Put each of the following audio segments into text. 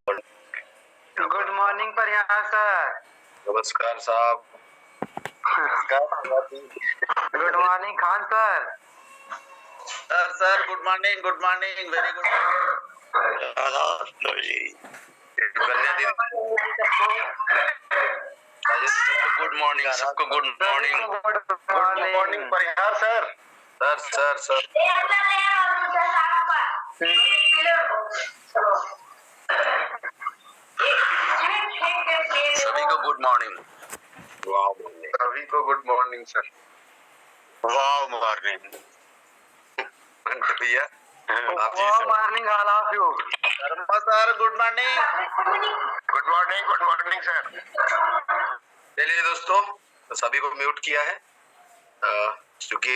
Good morning परिहार sir. नमस्कार साहब। Good morning Khan sir. Sir good morning very good morning. Good morning सबको, good morning परिहार sir. Sir सभी को good morning. सभी को गुड मॉर्निंग सर। वाह मॉर्निंग भैया। Morning all of you. Sharma sir good morning. Good morning sir. चलिए दोस्तों, तो सभी को म्यूट किया है क्योंकि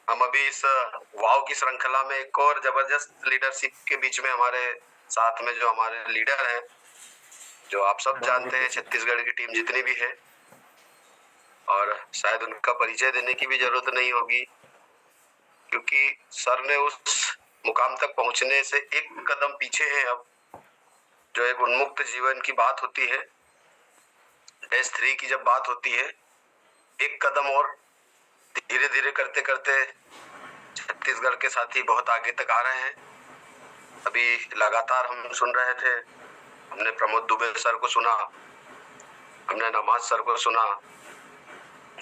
हम अभी इस वाव की श्रृंखला में एक और जबरदस्त लीडरशिप के बीच में हमारे साथ में जो हमारे लीडर हैं, जो आप सब जानते हैं, छत्तीसगढ़ की टीम जितनी भी है, और शायद उनका परिचय देने की भी जरूरत नहीं होगी क्योंकि सर ने उस मुकाम तक पहुंचने से एक कदम पीछे हैं अब। जो एक उन्मुक्त जीवन की बात होती है, टेस्ट 3 की जब बात होती है, एक कदम और धीरे धीरे करते करते छत्तीसगढ़ के साथी बहुत आगे तक आ रहे हैं। अभी लगातार हम सुन रहे थे, हमने प्रमोद दुबे सर को सुना, हमने नमाज सर को सुना,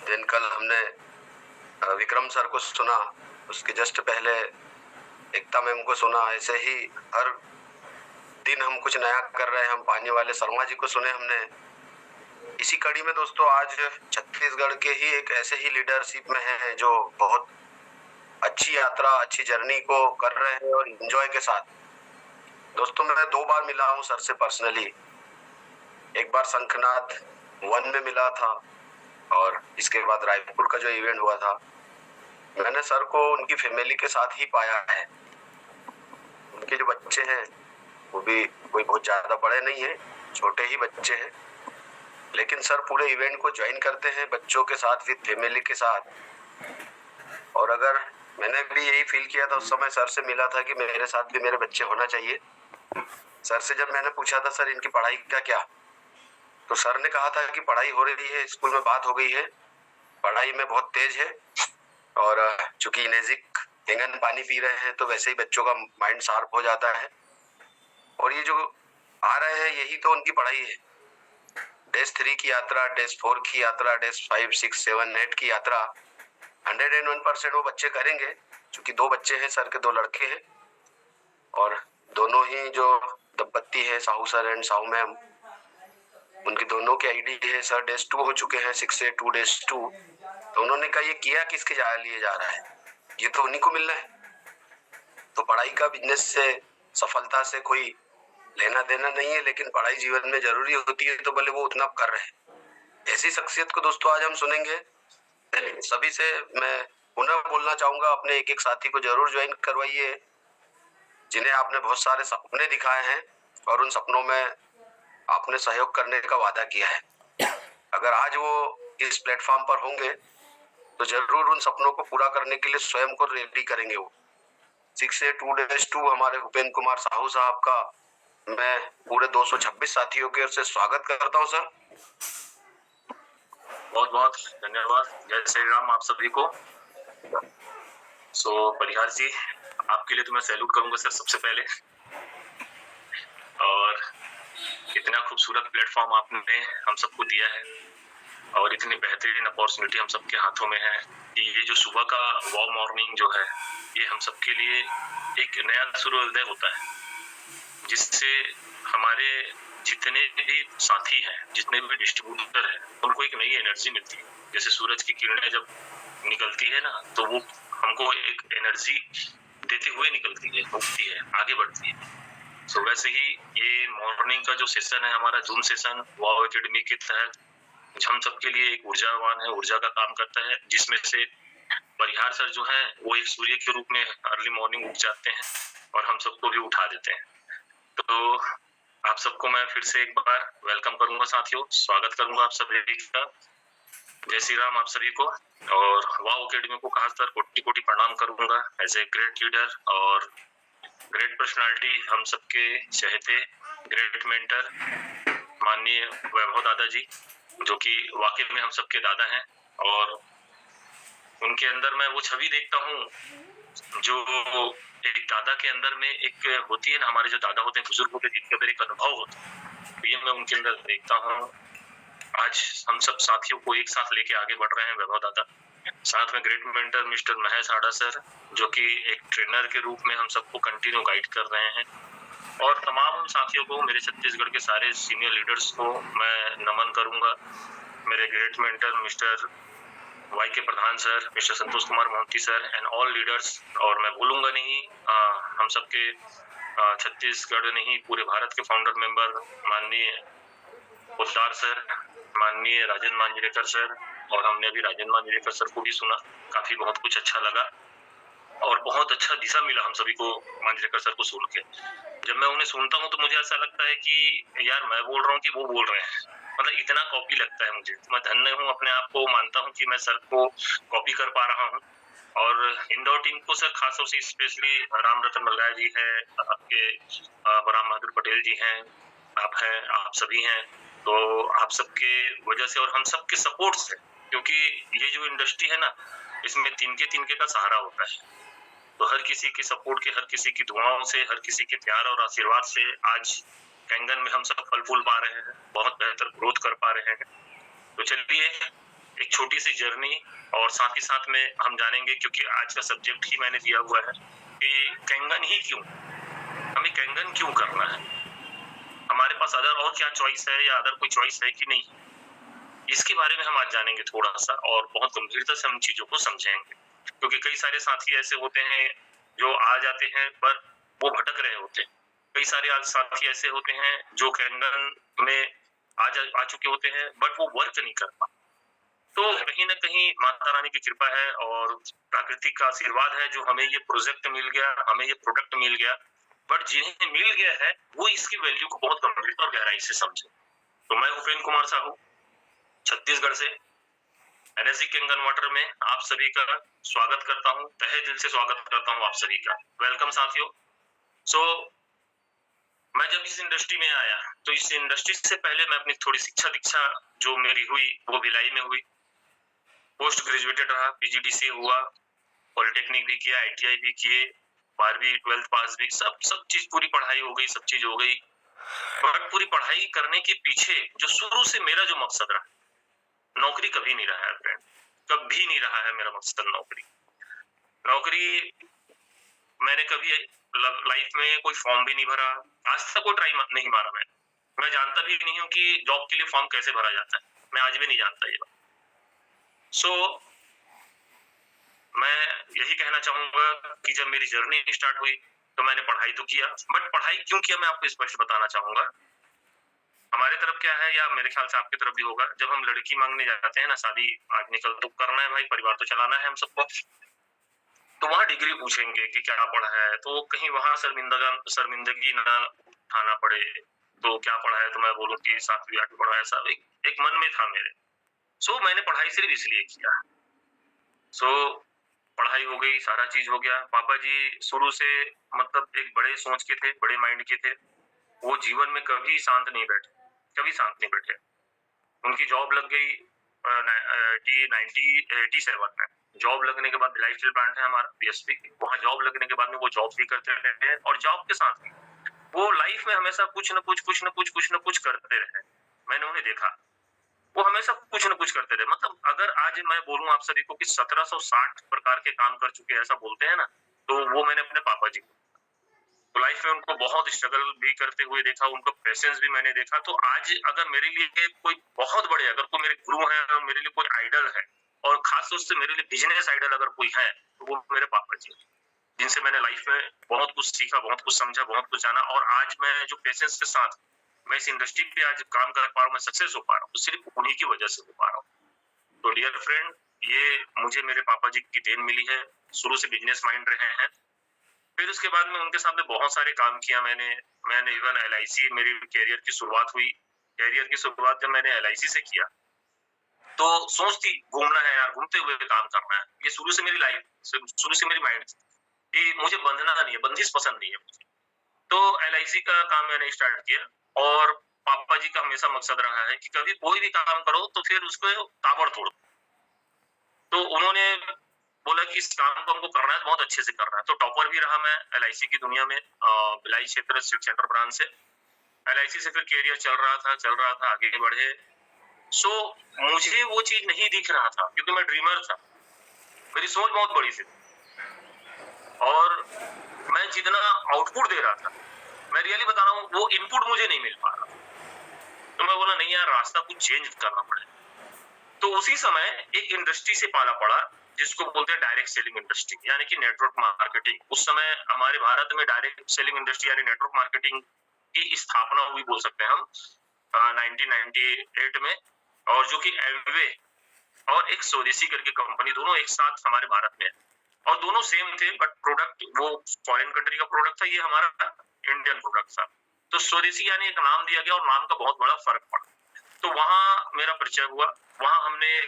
दिन कल हमने विक्रम सर को सुना, उसके जस्ट पहले एकता मैम को सुना। ऐसे ही हर दिन हम कुछ नया कर रहे हैं। हम पानी वाले शर्मा जी को सुने हमने। इसी कड़ी में दोस्तों आज छत्तीसगढ़ के ही एक ऐसे ही लीडरशिप में है जो बहुत अच्छी यात्रा, अच्छी जर्नी को कर रहे हैं और एंजॉय के साथ। दोस्तों मैं 2 बार मिला हूँ सर से पर्सनली। एक बार शंखनाद 1 में मिला था और इसके बाद रायपुर का जो इवेंट हुआ था, मैंने सर को उनकी फैमिली के साथ ही पाया है। उनके जो बच्चे हैं वो भी कोई बहुत ज्यादा बड़े नहीं है, छोटे ही बच्चे हैं, लेकिन सर पूरे इवेंट को ज्वाइन करते हैं बच्चों के साथ, विद फैमिली के साथ। और अगर मैंने भी यही फील किया था उस समय सर से मिला था कि मेरे साथ भी मेरे बच्चे होना चाहिए। सर से जब मैंने पूछा था सर इनकी पढ़ाई का क्या, तो सर ने कहा था कि पढ़ाई हो रही है, स्कूल में बात हो गई है, पढ़ाई में बहुत तेज है, और चूंकि नेजिक हिंगन पानी पी रहे हैं तो वैसे ही बच्चों का माइंड शार्प हो जाता है। और ये जो आ रहे हैं यही तो उनकी पढ़ाई है। डेज 3 की यात्रा, डेज 4 की यात्रा, डेज 5, 6, 7, 8 की यात्रा 101% वो बच्चे करेंगे। चूंकि 2 बच्चे हैं सर के, 2 लड़के हैं, और दोनों ही जो दंपत्ति है, Sahu sir and Sahu ma'am, उनकी दोनों की आईडी है सर डेज 2 हो चुके हैं, 6 से 2 डेज 2। तो उन्होंने कहा ये किया किसके लिए जा रहा है, ये तो उन्हीं को मिलना है। तो पढ़ाई का बिजनेस से, सफलता से कोई लेना देना नहीं है, लेकिन पढ़ाई जीवन में जरूरी होती है, तो भले वो उतना कर रहे हैं। ऐसी शख्सियत को दोस्तों आज हम सुनेंगे। सभी से मैं पुनः बोलना चाहूंगा, अपने एक एक साथी को जरूर ज्वाइन करवाइए जिन्हें आपने बहुत सारे सपने दिखाए हैं और उन सपनों में आपने सहयोग करने का वादा किया है। अगर आज वो इस प्लेटफॉर्म पर होंगे तो जरूर उन सपनों को पूरा करने के लिए स्वयं को रेडी करेंगे। वो 6 से 2 डेज 2 हमारे उपेंद्र कुमार साहू साहब का मैं पूरे 226 साथियों की ओर से स्वागत करता हूं सर। बहुत बहुत धन्यवाद। जय श्री राम आप सभी को। परिहार जी, आपके लिए तो मैं सैल्यूट करूंगा सर सबसे पहले। और इतना खूबसूरत प्लेटफॉर्म आपने हम सबको दिया है और इतनी बेहतरीन अपॉर्चुनिटी हम सबके हाथों में है कि ये जो सुबह का वाव मॉर्निंग जो है, ये हम सबके लिए एक नया सूर्योदय होता है, जिससे हमारे जितने भी साथी हैं, जितने भी डिस्ट्रीब्यूटर हैं, उनको एक नई एनर्जी मिलती है। जैसे सूरज की किरणें जब निकलती है ना, तो वो हमको एक एनर्जी देते हुए निकलती है, उठती है, आगे बढ़ती है। वैसे ही ये मॉर्निंग का जो सेशन है हमारा, जूम सेशन वाव एकेडमी के तहत हम सबके लिए एक ऊर्जावान है, ऊर्जा का काम करता है, जिसमें से परिहार सर जो है वो एक सूर्य के रूप में अर्ली मॉर्निंग उठ जाते हैं और हम सबको भी उठा देते हैं। तो आप सबको मैं फिर से एक बार वेलकम करूंगा साथियों, स्वागत करूंगा आप सभी का। जय श्री राम आप सभी को। और वाव एकेडमी को खासकर कोटि कोटि प्रणाम करूंगा एज ए ग्रेट लीडर और ग्रेट पर्सनालिटी, हम सबके चहेते ग्रेट मेंटर माननीय वैभव दादा जी, जो कि वाकई में हम सबके दादा हैं, और उनके अंदर मैं वो छवि देखता हूँ जो एक दादा के अंदर में एक होती है ना, हमारे जो दादा होते हैं बुजुर्गों के जिनके अंदर एक अनुभव होता है, तो ये मैं उनके अंदर देखता हूँ। आज हम सब साथियों को एक साथ लेके आगे बढ़ रहे हैं, वैभव दादा, साथ में great mentor mister Mahesh Aada sir, जो कि एक ट्रेनर के रूप में हम सबको कंटिन्यू गाइड कर रहे हैं, और तमाम साथियों को, मेरे छत्तीसगढ़ के सारे सीनियर लीडर्स को मैं नमन करूंगा। मेरे great mentor mister Y K Pradhan sir, mister Santosh Kumar Mohanty sir and all leaders, और मैं भूलूंगा नहीं हम सबके छत्तीसगढ़ नहीं पूरे भारत के फाउंडर मेंबर माननीय पोद्दार सर, माननीय राजन मांजरेकर सर, और हमने अभी राजन मांजरेकर सर को भी सुना, काफी बहुत कुछ अच्छा लगा और बहुत अच्छा दिशा मिला हम सभी को मांजरेकर सर को सुन के। जब मैं उन्हें सुनता हूँ तो मुझे ऐसा लगता है कि यार मैं बोल रहा हूँ कि वो बोल रहे हैं, मतलब इतना कॉपी लगता है मुझे। मैं धन्य हूँ, अपने आप को मानता हूँ कि मैं सर को कॉपी कर पा रहा हूँ। और इंदौर टीम को सर खासतौर से स्पेशली राम रतन मल्लाय जी है, आपके राम बहादुर पटेल जी हैं, आप सभी हैं, तो आप सबके वजह से और हम सबके सपोर्ट से, क्योंकि ये जो इंडस्ट्री है ना, इसमें तिनके का सहारा होता है, तो हर किसी के सपोर्ट के, हर किसी की दुआओं से, हर किसी के प्यार और आशीर्वाद से आज कैंगन में हम सब फल फूल पा रहे हैं, बहुत बेहतर ग्रोथ कर पा रहे हैं। तो चलिए एक छोटी सी जर्नी, और साथ ही साथ में हम जानेंगे, क्योंकि आज का सब्जेक्ट ही मैंने दिया हुआ है कि कैंगन ही क्यों, हमें कैंगन क्यों करना है, हमारे पास अदर और क्या चॉइस है या अदर कोई चॉइस है कि नहीं, इसके बारे में हम आज जानेंगे थोड़ा सा, और बहुत गंभीरता से हम चीजों को समझेंगे। क्योंकि कई सारे साथी ऐसे होते हैं जो आ जाते हैं पर वो भटक रहे होते हैं, कई सारे साथी ऐसे होते हैं जो कैंगन में आ चुके होते हैं बट वो वर्क नहीं कर पाते। तो कहीं ना कहीं माता रानी की कृपा है और प्राकृतिक का आशीर्वाद है जो हमें ये प्रोजेक्ट मिल गया, हमें ये प्रोडक्ट मिल गया, बट जिन्हें मिल गया है वो इसकी वैल्यू को बहुत गंभीरता और गहराई से समझे। तो मैं उपेंद्र कुमार साहू छत्तीसगढ़ से एनएसजी कैंगन वाटर में आप सभी का स्वागत करता हूं, तहे दिल से स्वागत करता हूं आप सभी का। वेलकम साथियों। सो मैं जब इस इंडस्ट्री में आया तो इस इंडस्ट्री से पहले मैं अपनी थोड़ी शिक्षा दीक्षा जो मेरी हुई वो भिलाई में हुई, पोस्ट ग्रेजुएटेड रहा, पीजीडीसी हुआ, पॉलिटेक्निक भी किया, आईटीआई भी किए, 12वीं 12th पास भी, सब चीज पूरी पढ़ाई हो गई, सब चीज हो गई। बट पूरी पढ़ाई करने के पीछे जो शुरू से मेरा जो मकसद रहा, नौकरी कभी नहीं रहा है फ्रेंड, कभी नहीं रहा है मेरा मकसद नौकरी। मैंने कभी लाइफ में कोई फॉर्म भी नहीं भरा, आज तक कोई ट्राई नहीं मारा। मैं जानता भी नहीं हूँ कि जॉब के लिए फॉर्म कैसे भरा जाता है, मैं आज भी नहीं जानता ये बात। सो मैं यही कहना चाहूंगा कि जब मेरी जर्नी स्टार्ट हुई तो मैंने पढ़ाई तो किया, बट पढ़ाई क्यों किया मैं आपको स्पष्ट बताना चाहूंगा। हमारे तरफ क्या है, या मेरे ख्याल से आपकी तरफ भी होगा, जब हम लड़की मांगने जाते हैं ना, शादी आज निकल तो करना है भाई, परिवार तो चलाना है हम सबको, तो वहाँ डिग्री पूछेंगे कि क्या पढ़ा है, तो कहीं वहाँ शर्मिंदगी ना उठाना पड़े, तो क्या पढ़ा है तो मैं बोलूँ कि 7वीं 8वीं पढ़ा है, ऐसा एक मन में था मेरे। सो मैंने पढ़ाई सिर्फ इसलिए किया। सो पढ़ाई हो गई, सारा चीज हो गया। पापा जी शुरू से मतलब एक बड़े सोच के थे, बड़े माइंड के थे, वो जीवन में कभी शांत नहीं बैठे। उनकी जॉब लग गई 87 में। जॉब लगने के बाद भिलाई स्टील प्लांट है हमारा बीएसपी, वहाँ जॉब लगने के बाद में वो जॉब भी करते रहे, और जॉब के साथ ही वो लाइफ में हमेशा कुछ न कुछ करते रहे। मैंने उन्हें देखा, वो हमेशा कुछ न कुछ करते रहे। मतलब अगर आज मैं बोलूं आप सभी को कि 1760 प्रकार के काम कर चुके हैं, ऐसा बोलते हैं ना, तो वो मैंने अपने पापा जी को, तो लाइफ में उनको बहुत स्ट्रगल भी करते हुए देखा, उनका पेशेंस भी मैंने देखा। तो आज अगर मेरे लिए कोई बहुत बड़े, अगर कोई मेरे गुरु है और मेरे लिए कोई आइडल है, और खासतौर से मेरे लिए बिजनेस आइडल अगर कोई है, तो वो मेरे पापा जी, जिनसे मैंने लाइफ में बहुत कुछ सीखा, बहुत कुछ समझा, बहुत कुछ जाना, और आज मैं जो पेशेंस के साथ मैं इस इंडस्ट्री पे आज काम कर पा रहा हूँ, मैं सक्सेस हो पा रहा हूँ, तो सिर्फ उन्हीं की वजह से हो पा रहा हूँ। तो डियर फ्रेंड, ये मुझे मेरे पापा जी की देन मिली है, शुरू से बिजनेस माइंड रहे हैं। फिर उसके बाद में उनके सामने बहुत सारे काम किया मैंने इवन LIC, मेरी कैरियर की शुरुआत हुई। कैरियर की शुरुआत जब मैंने LIC से किया तो सोच थी घूमना है यार, घूमते हुए काम करना है, ये शुरू से मेरी लाइफ, शुरू से मेरी माइंड थी कि मुझे बंधना नहीं है, बंदिश पसंद नहीं है मुझे। तो LIC का काम मैंने स्टार्ट किया, और पापा जी का हमेशा मकसद रहा है कि कभी कोई भी काम करो तो फिर उसको ताबड़तोड़। तो उन्होंने बोला कि इस काम को हमको करना है, बहुत अच्छे से करना है। तो टॉपर भी रहा मैं LIC की दुनिया में, भिलाई क्षेत्र स्ट्रीट सेंटर ब्रांच से। LIC से फिर कैरियर चल रहा था, आगे बढ़े। सो मुझे वो चीज नहीं दिख रहा था क्योंकि मैं ड्रीमर था, मेरी सोच बहुत बड़ी थी, और मैं जितना आउटपुट दे रहा था, मैं रियली बता रहा हूँ, वो इनपुट मुझे नहीं मिल पा रहा। तो मैं बोला नहीं यार, रास्ता कुछ चेंज करना पड़ेगा। तो उसी समय एक इंडस्ट्री से पाला पड़ा जिसको बोलते हैं डायरेक्ट सेलिंग इंडस्ट्री, यानी कि नेटवर्क मार्केटिंग। उस समय हमारे भारत में डायरेक्ट सेलिंग इंडस्ट्री यानी नेटवर्क मार्केटिंग की स्थापना हुई, बोल सकते हैं हम, 1998 में। और जो कि एमवे और एक स्वदेशी करके कंपनी, दोनों एक साथ हमारे भारत में है, और दोनों सेम थे, बट प्रोडक्ट वो फॉरेन कंट्री का प्रोडक्ट था, ये हमारा इंडियन प्रोडक्ट था। तो स्वदेशी यानी एक नाम दिया गया और नाम का बहुत बड़ा फर्क पड़ा। तो वहां मेरा परिचय हुआ, वहां हमने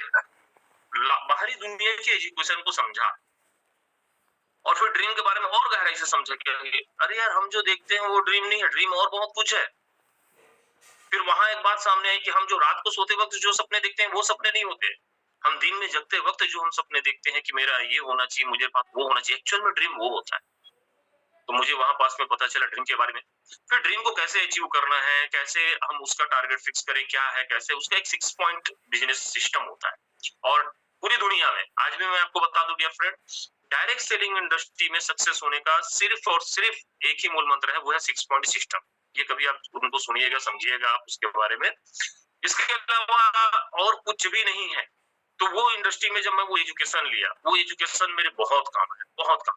बाहरी दुनिया की एजुकेशन को समझा, और फिर ड्रीम के बारे में और गहराई से समझा कि अरे यार, हम जो देखते हैं वो ड्रीम नहीं है, ड्रीम और बहुत कुछ है। फिर वहां एक बात सामने आई कि हम जो रात को सोते वक्त जो सपने देखते हैं वो सपने नहीं होते, हम दिन में जगते वक्त जो हम सपने देखते हैं कि मेरा ये होना चाहिए, मुझे वो होना चाहिए, एक्चुअल में ड्रीम वो होता है। तो मुझे वहां पास में पता चला ड्रीम के बारे में। फिर ड्रीम को कैसे अचीव करना है, कैसे हम उसका टारगेट फिक्स करें, क्या है, कैसे उसका एक 6 पॉइंट बिजनेस सिस्टम होता है। और पूरी दुनिया में आज भी मैं आपको बता दूं dear friend, direct selling industry में सक्सेस होने का सिर्फ और सिर्फ एक ही मूल मंत्र है, वो है 6 पॉइंट सिस्टम। ये कभी आप उनको सुनिएगा, समझिएगा आप उसके बारे में, इसके अलावा और कुछ भी नहीं है। तो वो इंडस्ट्री में जब मैं वो एजुकेशन लिया, वो एजुकेशन मेरे बहुत काम है, बहुत काम।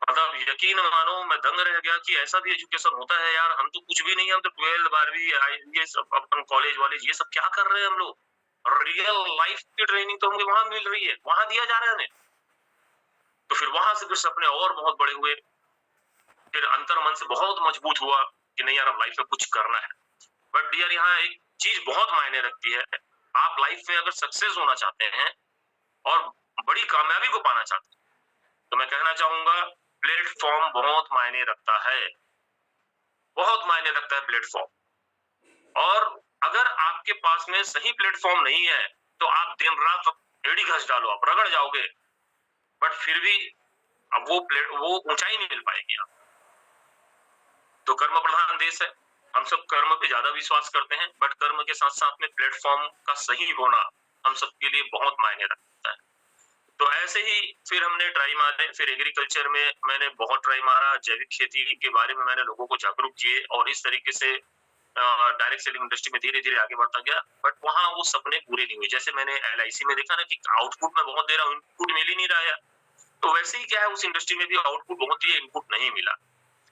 मतलब यकीन मानो, मैं दंग रह गया कि ऐसा भी एजुकेशन होता है यार। हम तो कुछ भी नहीं, हम तो 12 12वीं ये सब अपन कॉलेज वालेज ये सब क्या कर रहे हैं हम लोग। रियल लाइफ की ट्रेनिंग तो हमें वहां मिल रही है, वहां दिया जा रहा है हमें। तो फिर वहां से फिर सपने और बहुत बड़े हुए, फिर अंतर मन से बहुत मजबूत हुआ कि नहीं यार, अब लाइफ में कुछ करना है। बट डियर, यहाँ एक चीज बहुत मायने रखती है। आप लाइफ में अगर सक्सेस होना चाहते हैं और बड़ी कामयाबी को पाना चाहते हैं, तो मैं कहना चाहूंगा प्लेटफॉर्म बहुत मायने रखता है, बहुत मायने रखता है प्लेटफॉर्म। और अगर आपके पास में सही प्लेटफॉर्म नहीं है तो आप दिन रात एड़ी घस डालो, आप रगड़ जाओगे, बट फिर भी अब वो ऊंचाई नहीं मिल पाएगी आप। तो कर्म प्रधान देश है, हम सब कर्म पे ज्यादा विश्वास करते हैं, बट कर्म के साथ साथ में प्लेटफॉर्म का सही होना हम सबके लिए बहुत मायने रखता है। तो ऐसे ही फिर हमने ट्राई मारे, फिर एग्रीकल्चर में मैंने बहुत ट्राई मारा, जैविक खेती के बारे में मैंने लोगों को जागरूक किए, और इस तरीके से डायरेक्ट सेलिंग इंडस्ट्री में धीरे धीरे आगे बढ़ता गया। बट वहां वो सपने पूरे नहीं हुए। जैसे मैंने LIC में देखा ना कि आउटपुट में बहुत दे रहा हूँ, इनपुट मिल ही नहीं रहा है, तो वैसे ही क्या है, उस इंडस्ट्री में भी आउटपुट बहुत दिए, इनपुट नहीं मिला।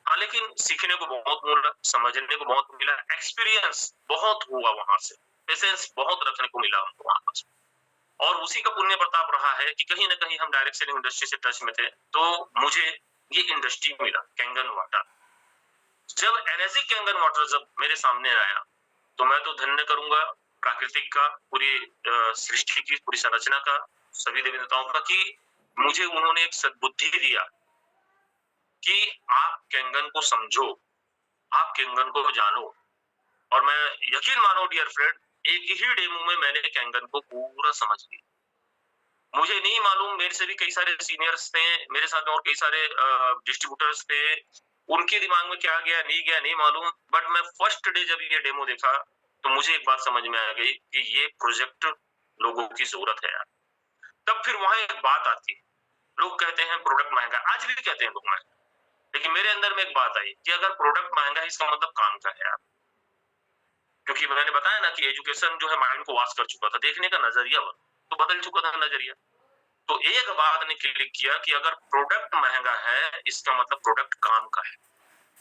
हाँ, लेकिन सीखने को बहुत मिला, समझने को बहुत मिला, एक्सपीरियंस बहुत हुआ वहां से, पेशेंस बहुत रखने को मिला हमको वहां से। और उसी का पुण्य प्रताप रहा है कि कहीं ना कहीं हम डायरेक्ट सेलिंग इंडस्ट्री से टच में थे, तो मुझे ये इंडस्ट्री मिला, कैंगन वाटर। जब एनर्जी कैंगन वाटर जब मेरे सामने आया, तो मैं तो धन्य करूंगा प्राकृतिक का, पूरी सृष्टि की पूरी संरचना का, सभी देवी देवताओं का, कि मुझे उन्होंने एक सद्बुद्धि दिया कि आप कैंगन को समझो, आप कैंगन को जानो। और मैं यकीन मानो डियर फ्रेंड, एक ही डेमो में मैंने कैंगन को पूरा समझ लिया। मुझे नहीं मालूम, मेरे से भी कई सारे सीनियर्स थे मेरे साथ में, और कई सारे डिस्ट्रीब्यूटर्स थे, उनके दिमाग में क्या गया नहीं मालूम। बट मैं फर्स्ट डे जब ये डेमो देखा तो मुझे एक बात समझ में आ गई कि ये प्रोजेक्ट लोगों की जरूरत है यार। तब फिर वहां एक बात आती है, लोग कहते हैं प्रोडक्ट महंगा, आज भी कहते हैं लोग महंगा, लेकिन मेरे अंदर में एक बात आई कि अगर प्रोडक्ट महंगा है इसका मतलब काम का है यार। क्योंकि मैंने बताया ना कि एजुकेशन जो है माइंड को वॉश कर चुका था, देखने का नजरिया तो बदल चुका था नजरिया। तो एक बात ने क्लिक किया कि अगर प्रोडक्ट महंगा है इसका मतलब प्रोडक्ट काम का है।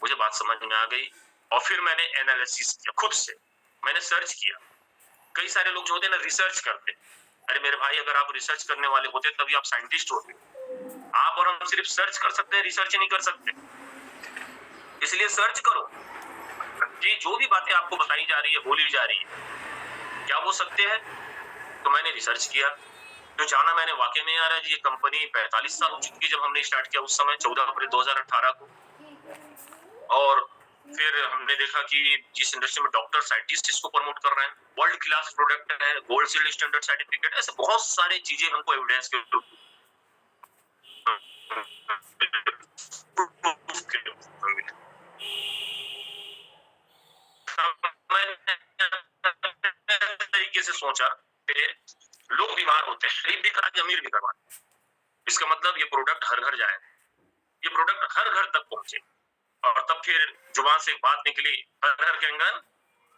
मुझे बात समझ में आ गई, और फिर मैंने एनालिसिस किया, खुद से मैंने सर्च किया। कई सारे लोग जो होते हैं ना, रिसर्च करते, अरे मेरे भाई, अगर आप रिसर्च करने वाले होते तभी आप साइंटिस्ट होते। आप और हम सिर्फ सर्च कर सकते हैं, रिसर्च नहीं कर सकते। इसलिए सर्च करो कि जो भी बातें आपको बताई जा रही है, बोली जा रही है, क्या वो सत्य है। तो मैंने रिसर्च किया, जो जाना मैंने वाकई में यार, ये कंपनी 45 साल हो चुकी है जब हमने स्टार्ट किया, उस समय 14 अप्रैल 2018 को। और फिर हमने देखा कि जिस इंडस्ट्री में डॉक्टर साइंटिस्ट इसको प्रमोट कर रहे हैं, वर्ल्ड क्लास प्रोडक्ट है, गोल्ड सील्ड स्टैंडर्ड सर्टिफिकेट, ऐसे बहुत सारी चीजें हमको एविडेंस के रूप में तरीके से सोचा कि लोग बीमार होते हैं, गरीब भी करा अमीर भी करवा, इसका मतलब ये प्रोडक्ट हर घर जाए, ये प्रोडक्ट हर घर तक पहुंचे। और तब फिर जुबान से एक बात निकली, हर घर के अंगन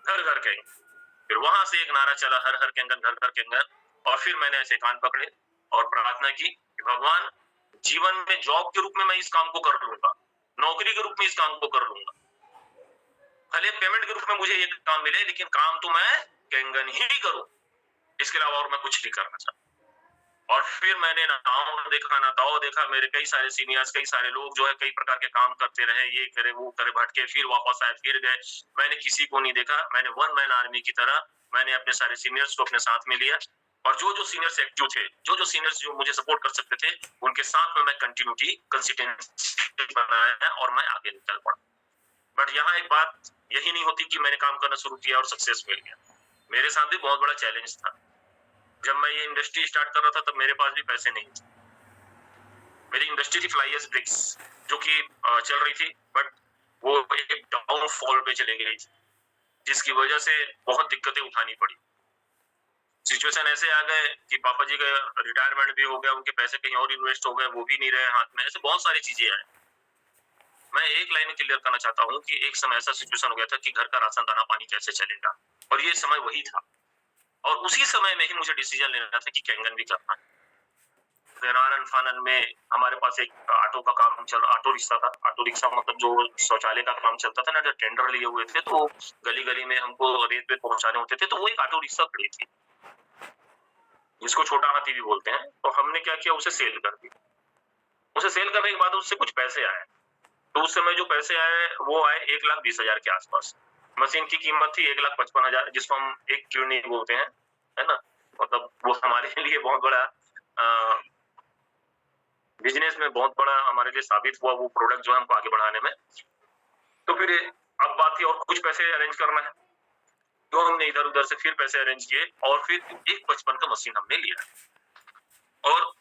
घर घर के अंगन। फिर वहां से एक नारा चला, हर घर के अंगन घर घर के अंगन। और फिर मैंने ऐसे कान पकड़े और प्रार्थना की कि भगवान, जीवन में जॉब के रूप में मैं इस काम को कर लूंगा, नौकरी के रूप में इस काम को कर लूंगा, भले पेमेंट के रूप में मुझे ये काम मिले, लेकिन काम तो मैं कैंगन ही करूं, इसके अलावा और मैं कुछ नहीं करना चाहता। और फिर मैंने ना गाँव देखा ना दाव देखा, मेरे कई सारे सीनियर्स, कई सारे लोग जो है कई प्रकार के काम करते रहे, ये करे वो करे, भटके, फिर वापस आए, फिर गए, मैंने किसी को नहीं देखा। मैंने वन मैन आर्मी की तरह मैंने अपने सारे सीनियर्स को अपने साथ में लिया, और जो सीनियर्स एक्टिव थे, जो सीनियर्स जो मुझे सपोर्ट कर सकते थे, उनके साथ में मैं कंटिन्यूटी कंसिस्टेंसी बनाया और मैं आगे निकल पड़ा। बट यहाँ एक बात यही नहीं होती कि मैंने काम करना शुरू किया और सक्सेस मिल गया। मेरे साथ भी बहुत बड़ा चैलेंज था। जब मैं ये इंडस्ट्री स्टार्ट कर रहा था तब मेरे पास भी पैसे नहीं थे। मेरी इंडस्ट्री थी फ्लाई एश ब्रिक्स, जो कि चल रही थी, बट वो एक डाउनफॉल पे चले गई थी, जिसकी वजह से बहुत दिक्कतें उठानी पड़ी। सिचुएशन ऐसे आ गए कि पापा जी का रिटायरमेंट भी हो गया, उनके पैसे कहीं और इन्वेस्ट हो गए, वो भी नहीं रहे हाथ में, ऐसे बहुत सारी चीजें आए। मैं एक लाइन क्लियर करना चाहता हूँ कि एक समय ऐसा सिचुएशन हो गया था कि घर का राशन दाना पानी कैसे चलेगा, और ये समय वही था। और उसी समय में ही मुझे डिसीजन लेना था कि कैंगन भी करना है। आनन फानन में हमारे पास एक ऑटो का काम ऑटो रिक्शा था। ऑटो रिक्शा मतलब जो शौचालय का काम चलता था ना, जो टेंडर लिए हुए थे, तो गली गली में हमको रेत पे पहुंचाने होते थे, तो वो एक ऑटो रिक्शा खड़ी थी, जिसको छोटा हाथी भी बोलते हैं। तो हमने क्या किया, उसे सेल कर दिया। उसे सेल करने के बाद उससे कुछ पैसे आए, तो उस समय जो पैसे आए वो आए 1,20,000 के आसपास। मशीन की कीमत थी 1,55,000, जिसको हम एक क्यूनी बोलते हैं, है ना, मतलब वो हमारे लिए बहुत बड़ा बिजनेस में बहुत बड़ा हमारे लिए साबित हुआ वो प्रोडक्ट जो है हमको आगे बढ़ाने में। तो फिर अब बात थी और कुछ पैसे अरेंज करना है, तो हमने इधर उधर से फिर पैसे अरेंज किए और फिर 1,55 का मशीन हमने लिया। और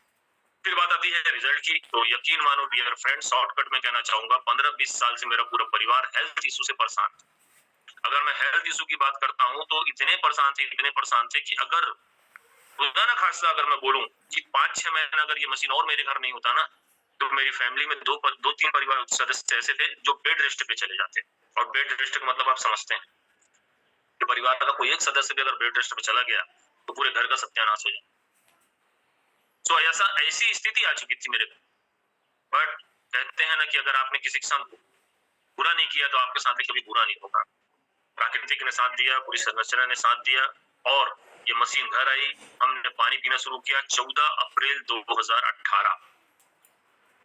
फिर बात आती है रिजल्ट की। तो यकीन मानो डियर फ्रेंड, शॉर्टकट में कहना चाहूंगा, 15-20 साल से मेरा पूरा परिवार हेल्थ इशू से परेशान था। अगर मैं हेल्थ इशू की बात करता हूँ तो इतने परेशान थे कि अगर खुदा ना खासा अगर मैं बोलूं कि 5-6 महीने अगर ये मशीन और मेरे घर नहीं होता ना, तो मेरी फैमिली में 2-3 परिवार सदस्य ऐसे थे जो बेड रेस्ट पे चले जाते। और बेड रेस्ट का मतलब आप समझते हैं कि परिवार का कोई एक सदस्य भी अगर बेड रेस्ट पे चला गया तो पूरे घर का सत्यानाश हो जाए। तो ऐसी स्थिति आ चुकी थी मेरे घर। बट कहते हैं ना कि अगर आपने किसी के साथ बुरा नहीं किया तो आपके साथ भी कभी बुरा नहीं होगा। प्राकृतिक ने साथ दिया, पूरी संरचना ने साथ दिया, और ये मशीन घर आई। हमने पानी पीना शुरू किया 14 अप्रैल 2018।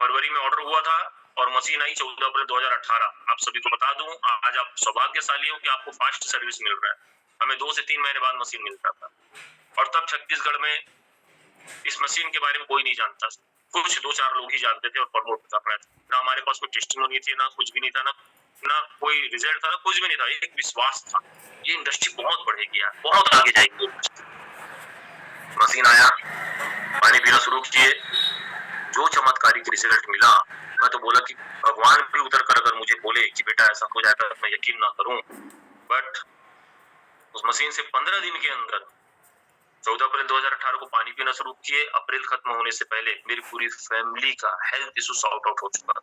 फरवरी में ऑर्डर हुआ था और मशीन आई 14 अप्रैल 2018। आप सभी को बता दूं, आज आप सौभाग्यशाली हो कि आपको फास्ट सर्विस मिल रहा है। हमें 2 से 3 महीने बाद मशीन मिलता था, और तब छत्तीसगढ़ में इस मशीन के बारे में कोई नहीं जानता, कुछ 2-4 लोग ही जानते थे और प्रमोट कर रहे थे। ना हमारे पास कोई टेस्टिमोनी थी, ना कुछ भी नहीं था, ना कोई रिजल्ट था, ना कुछ भी नहीं था, एक विश्वास था ये इंडस्ट्री बहुत बढ़ेगी यार, बहुत आगे जाएगी। मशीन आया, पानी पीना शुरू किए, जो चमत्कारिक रिजल्ट मिला, मैं तो बोला कि भगवान भी उतर कर अगर मुझे बोले कि बेटा ऐसा हो जाएगा तो मैं यकीन ना करूं। बट उस मशीन से 15 दिन के अंदर 14 अप्रैल 2018 को पानी पीना शुरू किए। अप्रैल खत्म होने से पहले मेरी पूरी फैमिली का हेल्थ इशू सॉर्ट आउट हो चुका,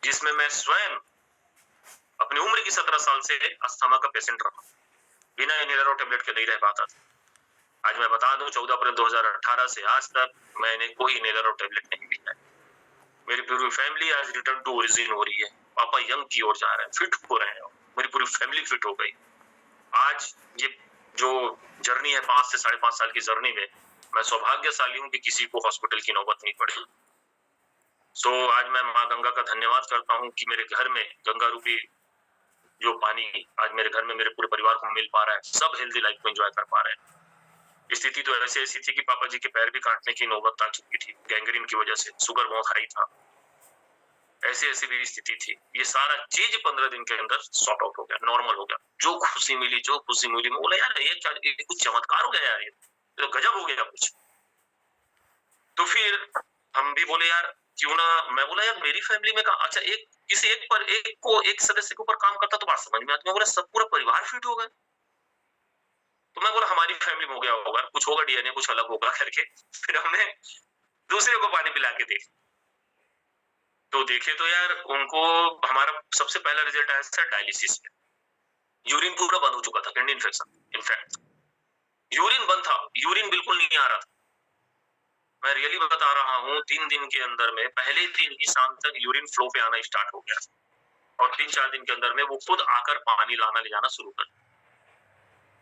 जिसमें मैं स्वयं अपनी उम्र की 17 साल से अस्थमा का पेशेंट रहा, बिना इनहेलर और टेबलेट के नहीं रह पाता था। आज मैं बता दूं, 14 अप्रैल 2018 से आज तक मैंने कोई इनहेलर और टेबलेट नहीं लिया है। मेरी पूरी फैमिली आज रिटर्न टू ओरिजिन हो रही है। पापा यंग की ओर जा रहे हैं, फिट हो रहे हैं, मेरी पूरी फैमिली फिट हो गई। आज ये जो जर्नी है 5 से 5.5 साल की जर्नी में, मैं सौभाग्यशाली हूँ कि किसी को हॉस्पिटल की नौबत नहीं पड़ी। सो आज मैं माँ गंगा का धन्यवाद करता हूँ कि मेरे घर में गंगा रूपी जो पानी आज मेरे घर में मेरे पूरे परिवार को मिल पा रहा है, सब हेल्दी लाइफ को एंजॉय कर पा रहे हैं। स्थिति तो ऐसी थी कि पापा जी के पैर भी काटने की नौबत आ चुकी थी, गैंग्रीन की वजह से, शुगर बहुत हाई था। ऐसी ऐसी भी स्थिति थी। ये सारा चीज 15 दिन के अंदर सॉर्ट आउट हो गया, नॉर्मल हो गया। जो खुशी मिली, मैं बोला यार ये क्या, ये कुछ चमत्कार हो गया यार, ये तो गजब हो गया कुछ। तो फिर हम भी बोले यार क्यों ना, मैं बोला यार मेरी फैमिली में अच्छा एक किसी एक सदस्य के ऊपर काम करता तो बात समझ में आती। मैं बोला सब पूरा परिवार फिट हो गए। तो मैं बोला हमारी फैमिली में हो गया होगा, कुछ होगा, डीएनए कुछ अलग होगा करके। फिर हमने दूसरे को पानी पिला के देखा, तो देखे तो यार उनको हमारा सबसे पहला रिजल्ट आया था डायलिसिस में। यूरिन पूरा बंद हो चुका था, किडनी इन्फेक्शन। इनफैक्ट यूरिन बंद था, यूरिन बिल्कुल नहीं आ रहा था। मैं रियली बता रहा हूँ, 3 दिन के अंदर में पहले दिन ही शाम तक यूरिन फ्लो पे आना स्टार्ट हो गया, और 3-4 दिन के अंदर में वो खुद आकर पानी लाना ले जाना शुरू कर।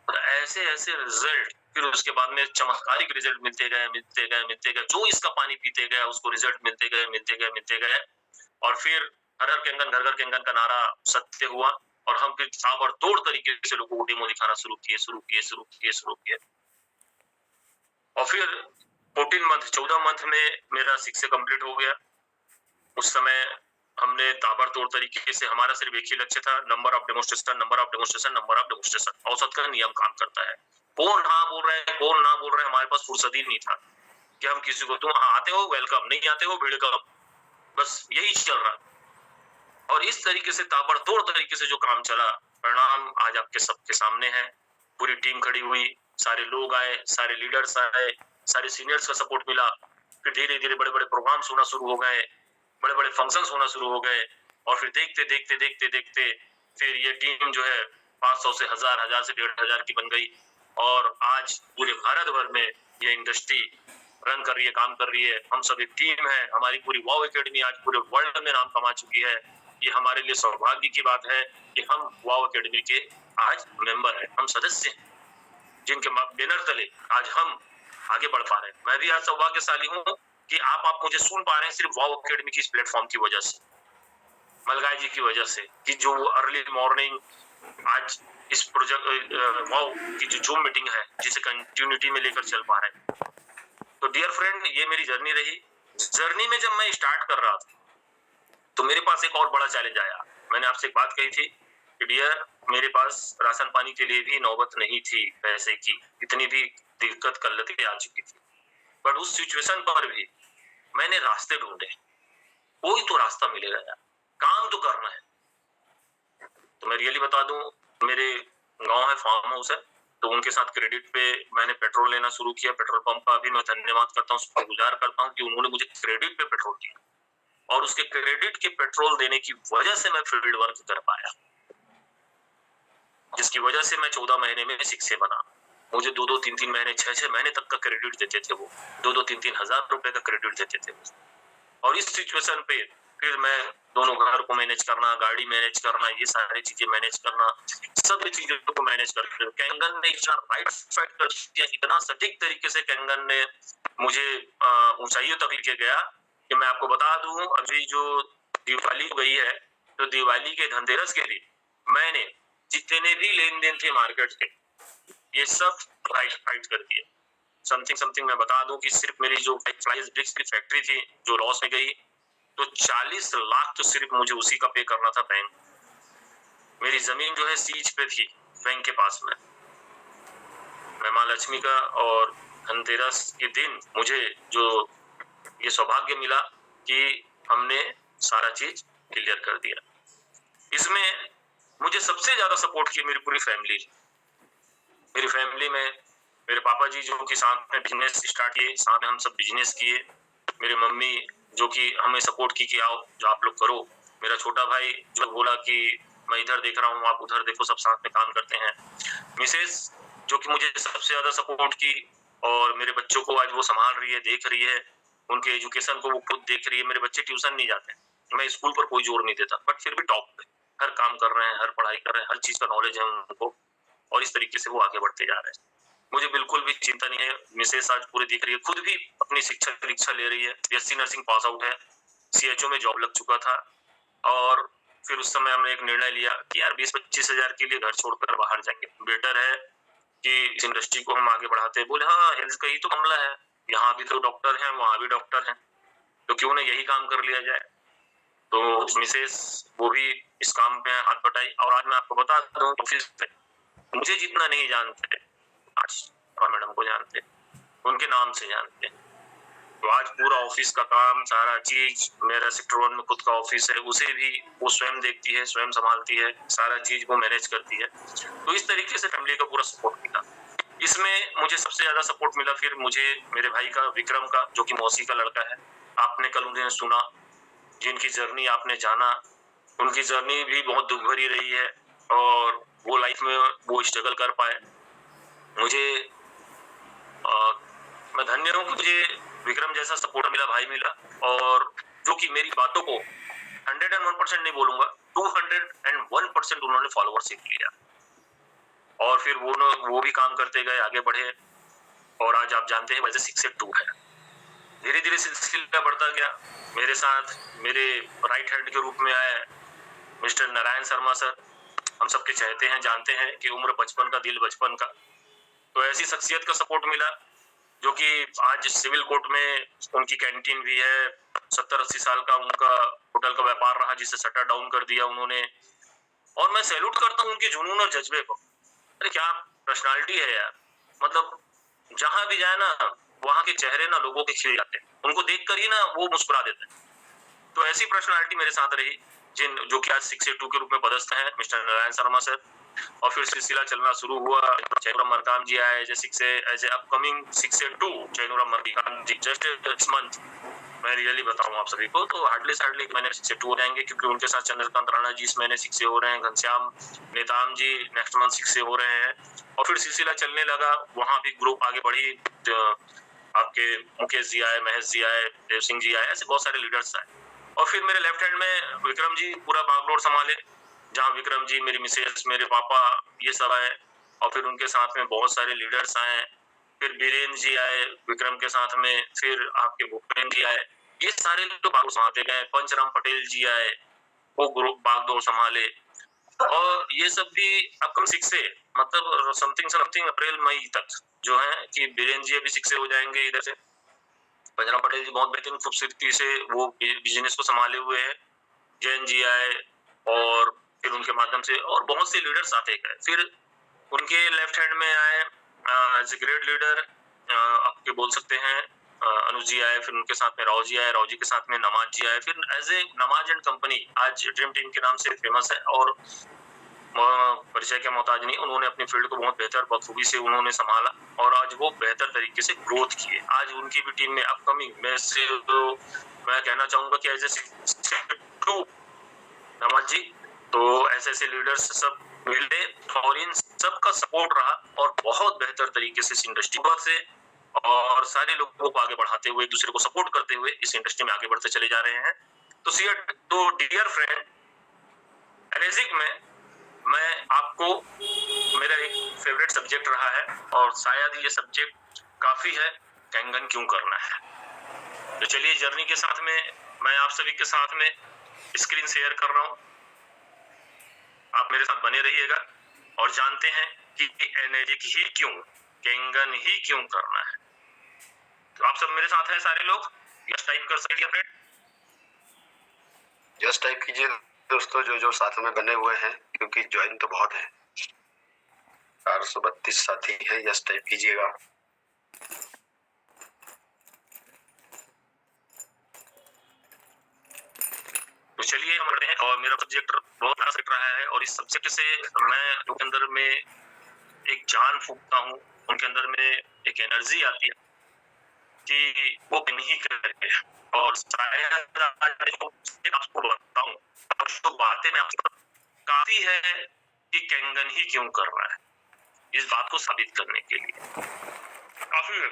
और ऐसे ऐसे रिजल्ट, फिर उसके बाद में चमत्कारिक रिजल्ट मिलते गए। जो इसका पानी पीते गया उसको रिजल्ट मिलते गए। और फिर हर घर घर कैंगन का नारा सत्य हुआ, और हम फिर ताबड़तोड़ तरीके से लोगों को डेमो दिखाना शुरू किए। और फिर 14 मंथ में मेरा 6 से कंप्लीट हो गया। उस समय हमने ताबड़तोड़ तरीके से, हमारा सिर्फ एक ही लक्ष्य था, नंबर ऑफ डेमोस्ट्रेशन। औसत का नियम काम करता है। कौन हाँ बोल रहे हैं, कौन ना बोल रहे हैं, हमारे पास फुर्सत ही नहीं था कि हम किसी को, तुम आते हो वेलकम, नहीं आते हो वेलकम, बस यही चल रहा। और इस तरीके से ताबड़तोड़ तरीके से जो काम चला, परिणाम आज आपके सबके सामने है। पूरी टीम खड़ी हुई, सारे लोग आए, सारे लीडर्स आए, सारे सीनियर्स का सपोर्ट मिला। फिर धीरे धीरे बड़े बड़े प्रोग्राम्स होना शुरू हो गए, बड़े बड़े फंक्शंस होना शुरू हो गए। और फिर देखते फिर ये टीम जो है 500 से 1000, 1000 से 1500 की बन गई। और आज पूरे भारत भर में ये इंडस्ट्री रन कर रही है, काम कर रही है। हम सब एक टीम है, हमारी पूरी वाव एकेडमी आज पूरे वर्ल्ड में नाम कमा चुकी है। ये हमारे लिए सौभाग्य की बात है कि हम वाव एकेडमी के आज मेंबर हैं, हम सदस्य हैं, जिनके बैनर तले आज हम आगे बढ़ पा रहे हैं। मैं भी आज सौभाग्यशाली हूँ कि आप मुझे सुन पा रहे हैं सिर्फ वाव एकेडमी की इस प्लेटफॉर्म की वजह से, मलगाई जी की वजह से, कि जो अर्ली मॉर्निंग आज इस प्रोजेक्ट वाव की जो जूम मीटिंग है, जिसे कंटिन्यूटी में लेकर चल पा रहे हैं। तो डियर फ्रेंड, ये मेरी जर्नी रही। जर्नी में जब मैं स्टार्ट कर रहा था तो मेरे पास एक और बड़ा चैलेंज आया। मैंने आपसे एक बात कही थी कि डियर, मेरे पास राशन पानी के लिए भी नौबत नहीं थी, पैसे की इतनी भी दिक्कत कल्लतें आ चुकी थी। बट उस सिचुएशन पर भी मैंने रास्ते ढूंढे, कोई तो रास्ता मिलेगा यार, काम तो करना है। तो मैं रियली बता दूं, मेरे गांव है, फार्म हाउस है, तो उनके साथ क्रेडिट पे मैंने पेट्रोल लेना शुरू किया। पेट्रोल पंप का भी मैं धन्यवाद करता हूँ, शुक्रगुजार करता हूँ कि उन्होंने मुझे क्रेडिट पे पेट्रोल दिया, और उसके क्रेडिट के पेट्रोल देने की वजह से मैं फील्ड वर्क कर पाया, जिसकी वजह से मैं 14 महीने में 6 बना। मुझे 2-2, 3-3 महीने, 6-6 महीने तक का क्रेडिट देते थे वो, 2-2, 3-3 हजार रुपए का क्रेडिट देते थे। और इस सिचुएशन पे फिर मैं दोनों घर को मैनेज करना, गाड़ी मैनेज करना, ये सारी चीजें मैनेज करना, सब चीजों को मैनेज करते हुए कैंगन ने इतना राइट फाइट कर दिया, इतना सटीक तरीके से कैंगन ने मुझे ऊंचाइयों तक लेके गया कि मैं आपको बता दूं, अभी जो दिवाली गई है, तो दिवाली के धनतेरस के लिए मैंने जितने भी लेन देन थे मार्केट के, ये सब राइट फाइट कर दिए। समथिंग मैं बता दूं कि सिर्फ मेरी जो फ्लाइज ब्रिक्स की फैक्ट्री थी जो लॉस में गई, तो 40 लाख तो सिर्फ मुझे उसी का पे करना था बैंक। मेरी जमीन जो है सीज पे थी बैंक के पास में। मैं माँ लक्ष्मी का और धनतेरस के दिन मुझे जो ये सौभाग्य मिला कि हमने सारा चीज क्लियर कर दिया। इसमें मुझे सबसे ज्यादा सपोर्ट की मेरी पूरी फैमिली। मेरी फैमिली में मेरे पापा जी जो कि साथ में बिजनेस स्टार्ट किए, साथ में हम सब बिजनेस किए। मेरी मम्मी जो कि हमें सपोर्ट की कि आओ जो आप लोग करो। मेरा छोटा भाई जो बोला कि मैं इधर देख रहा हूँ, आप उधर देखो, सब साथ में काम करते हैं। मिसेस जो कि मुझे सबसे ज्यादा सपोर्ट की, और मेरे बच्चों को आज वो संभाल रही है, देख रही है, उनके एजुकेशन को वो खुद देख रही है। मेरे बच्चे ट्यूशन नहीं जाते, मैं स्कूल पर कोई जोर नहीं देता, बट फिर भी टॉप पे हर काम कर रहे हैं, हर पढ़ाई कर रहे हैं, हर चीज का नॉलेज है उनको, और इस तरीके से वो आगे बढ़ते जा रहे हैं। मुझे बिल्कुल भी चिंता नहीं है। मिसेस आज पूरी दिख रही है, खुद भी अपनी शिक्षा परीक्षा ले रही है, बीएससी नर्सिंग पास आउट है, सीएचओ में जॉब लग चुका था। और फिर उस समय हमने एक निर्णय लिया कि यार 20-25 हजार के लिए घर छोड़कर बाहर जाएंगे, बेटर है कि इस इंडस्ट्री को हम आगे बढ़ाते हैं। बोले हाँ, हेल्थ का ही तो मामला है, यहाँ भी तो डॉक्टर हैं, वहां भी डॉक्टर हैं, तो क्यों ना यही काम कर लिया जाए। तो मिसेस वो भी इस काम में हाथ बटाई। और आज मैं आपको बता दूं, ऑफिस में मुझे जितना नहीं जानते, आज मैडम को जानते, उनके नाम से जानते। तो आज पूरा ऑफिस का काम, सारा चीज, मेरा सेक्टर 1 में खुद का ऑफिस है, उसे भी वो स्वयं देखती है, स्वयं संभालती है, सारा चीज वो मैनेज करती है। तो इस तरीके से फैमिली का पूरा सपोर्ट मिला। इसमें मुझे सबसे ज्यादा सपोर्ट मिला फिर मुझे मेरे भाई का, विक्रम का, जो कि मौसी का लड़का है। आपने कल उन्हें सुना, जिनकी जर्नी आपने जाना, उनकी जर्नी भी बहुत दुख भरी रही है और वो लाइफ में वो स्ट्रगल कर पाए। मुझे मैं धन्य हूँ कि मुझे विक्रम जैसा सपोर्ट मिला, भाई मिला, और जो कि मेरी बातों को 101% नहीं बोलूंगा, 201% उन्होंने फॉलोवरशिप लिया और फिर वो भी काम करते गए, आगे बढ़े और आज आप जानते हैं वैसे 6 से 2 है। धीरे धीरे सिलसिला बढ़ता गया। मेरे साथ मेरे राइट हैंड के रूप में आए मिस्टर नारायण शर्मा सर। हम सबके चाहते हैं, जानते हैं कि उम्र 55 का, दिल बचपन का। तो ऐसी शख्सियत का सपोर्ट मिला जो कि आज सिविल कोर्ट में उनकी कैंटीन भी है। 70-80 साल का उनका होटल का व्यापार रहा, जिसे शटर डाउन कर दिया उन्होंने। और मैं सैल्यूट करता हूँ उनके जुनून और जज्बे को। अरे क्या पर्सनालिटी है यार, मतलब जहां भी जाए ना, वहां के चेहरे ना लोगों के खिल जाते हैं, उनको देखकर ही ना वो मुस्कुरा देते हैं। तो ऐसी पर्सनालिटी मेरे साथ रही, जो कि आज 6 से 2 के रूप में पदस्थ हैं, मिस्टर नारायण शर्मा सर। और फिर सिलसिला चलना शुरू हुआ। चैनुराम मरकाम जी आए एज ए अपकमिंग 6 से 2 चैनुराम मरकाम जी जस्ट दिस मंथ। मैं रियली बताऊं आप सभी को तो हार्डली मैंने 6 से 2 हो जाएंगे, क्योंकि उनके साथ चंद्रकांत राणा जी इस महीने 6 से हो रहे हैं, घनश्याम नेताम जी नेक्स्ट मंथ 6 से हो रहे हैं। और फिर सिलसिला चलने लगा, वहां भी ग्रुप आगे बढ़ी। आपके मुकेश जी आए, महेश जी आए, देव सिंह जी आए, ऐसे बहुत सारे लीडर्स आए। और फिर मेरे लेफ्ट हैंड में विक्रम जी पूरा बागडोर संभाले, जहाँ विक्रम जी, मेरी मिसेस, मेरे पापा, ये सब आए। और फिर उनके साथ में बहुत सारे लीडर्स आए। फिर बीरेन जी आए विक्रम के साथ में, फिर आपके भूपेन जी आए, ये सारे लोग बागडोर संभालते गए। पंचराम पटेल जी आए, वो ग्रुप बागडोर संभाले। और ये सब भी अपकम 6 से, मतलब समथिंग अप्रैल मई तक जो है कि बीरेन जी अभी 6 से हो जाएंगे इधर से। पंचराम पटेल जी बहुत बेहतरीन खूबसूरती से वो बिजनेस को संभाले हुए हैं। जैन जी आए और फिर उनके माध्यम से और बहुत से लीडर्स आते गए। फिर उनके लेफ्ट हैंड में आए एज ए ग्रेट लीडर आपके बोल सकते हैं अनुज जी आए। फिर उनके साथ में राव जी आए, राव जी के साथ में नमाज जी आए। फिर एज ए नमाज एंड कंपनी आज ड्रीम टीम के नाम से फेमस है और परिचय के मोहताज नहीं। उन्होंने अपनी फील्ड को बहुत बेहतर बखूबी से उन्होंने संभाला और आज वो बेहतर तरीके से ग्रोथ किए। आज उनकी भी टीम में अपकमिंग में से तो मैं कहना चाहूंगा कि एज ए नमाज जी, तो ऐसे लीडर्स सब मिले और इन सबका सपोर्ट रहा और बहुत बेहतर तरीके से इस इंडस्ट्री से और सारे लोगों को आगे बढ़ाते हुए, एक दूसरे को सपोर्ट करते हुए इस इंडस्ट्री में आगे बढ़ते चले जा रहे हैं। तो डियर फ्रेंड, एनेजिक में मैं आपको, मेरा एक फेवरेट सब्जेक्ट रहा है और शायद ये सब्जेक्ट काफी है, कैंगन क्यों करना है। तो चलिए जर्नी के साथ में मैं आप सभी के साथ में स्क्रीन शेयर कर रहा हूं, आप मेरे साथ बने रहिएगा और जानते हैं कि एनेजिक ही क्यों, कैंगन ही क्यों करना है। तो आप सब मेरे साथ हैं सारे लोग, यस टाइप कर सकते हैं। यस टाइप कीजिए दोस्तों, जो साथ में बने हुए हैं, क्योंकि ज्वाइन तो बहुत है, 432 साथी है। यस टाइप कीजिएगा। तो चलिए हम बढ़ते हैं और मेरा सब्जेक्ट बहुत अच्छा रहा है और इस सब्जेक्ट से मैं उनके अंदर में एक जान फूंकता हूँ, उनके अंदर में एक एनर्जी आती है कि वो नहीं करेंगे। और शायद आपको बताऊं, तो बातें मैं आपको काफी है कि कैंगन ही क्यों करना है, इस बात को साबित करने के लिए काफी है।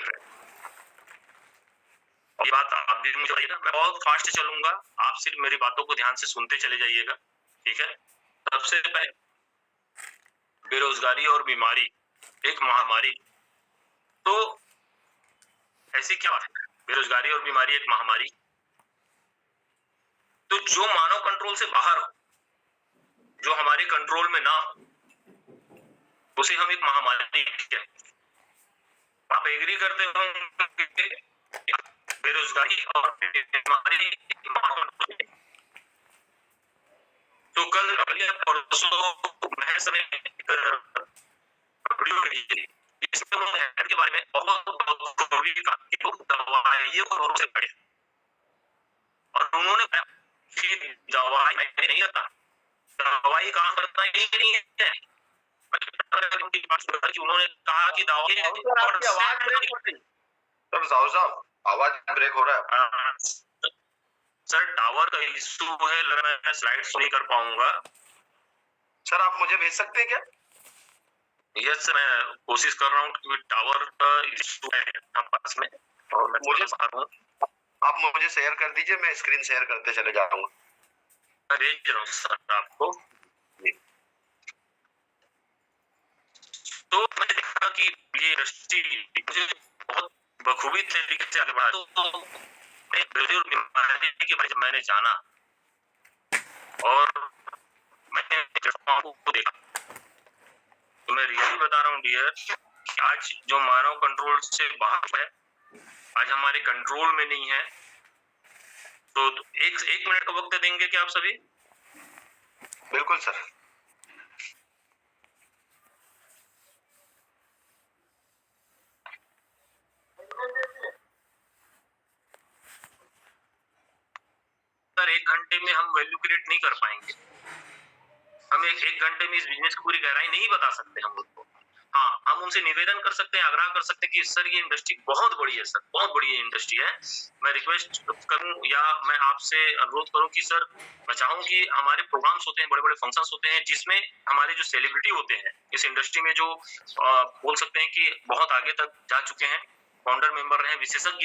ये बात आप भी मुझे बताइएगा, मैं बहुत फास्ट चलूंगा, आप सिर्फ मेरी बातों को ध्यान से सुनते चले जाइएगा, ठीक है। सबसे पहले बेरोजगारी और बीमारी एक महामारी, तो ऐसी क्या बात है, बेरोजगारी और बीमारी एक महामारी, तो जो मानव कंट्रोल से बाहर हो, जो हमारे कंट्रोल में ना हो, उसे हम एक महामारी कहते हैं। आप एग्री करते हो बेरोजगारी और बीमारी, तो कल या परसों महज में एक वीडियो देखी, इसमें उन्होंने हेल्थ के बारे में बहुत जरूरी कहा कि लोग दवाइयों को भरोसे करें, और उन्होंने कहा कि दवाई मैंने नहीं करता, दवाई काम करता ही नहीं है। उन्होंने कहा कि दवाई साहब आवाज ब्रेक हो रहा है। सर टावर का इशू है, लग रहा है स्लाइड्स नहीं कर पाऊंगा। सर आप मुझे भेज सकते हैं क्या? यस, मैं कोशिश कर रहा हूँ कि टावर का इशू है पास में, और मैं मुझे आप मुझे शेयर कर दीजिए, मैं स्क्रीन शेयर करते चले जाऊंगा। मैं भेज रहा हूँ सर आपको। तो मैंने देखा कि ये इंडस्ट्री मुझे बहुत बखूबी तरीके से आगे बढ़ा, तो बीमारी के बारे में मैंने जाना और मैंने को देखा, तो मैं रियली बता रहा हूँ डियर कि आज जो मानव कंट्रोल से बाहर है, आज हमारे कंट्रोल में नहीं है। तो एक मिनट का वक्त देंगे क्या आप सभी? बिल्कुल सर। सर 1 घंटे में हम वैल्यू क्रिएट नहीं कर पाएंगे, हम एक घंटे में इस बिजनेस की पूरी गहराई नहीं बता सकते हम उनको। हाँ, हम उनसे निवेदन कर सकते हैं, आग्रह कर सकते हैं कि सर ये इंडस्ट्री बहुत बड़ी है, सर बहुत बड़ी इंडस्ट्री है। मैं रिक्वेस्ट करूं या मैं आपसे अनुरोध करूं कि सर मैं चाहूं कि हमारे प्रोग्राम्स होते हैं, बड़े बड़े फंक्शंस होते हैं, जिसमें हमारे जो सेलिब्रिटी होते हैं इस इंडस्ट्री में, जो बोल सकते हैं कि बहुत आगे तक जा चुके हैं, फाउंडर मेंबर रहे, विशेषज्ञ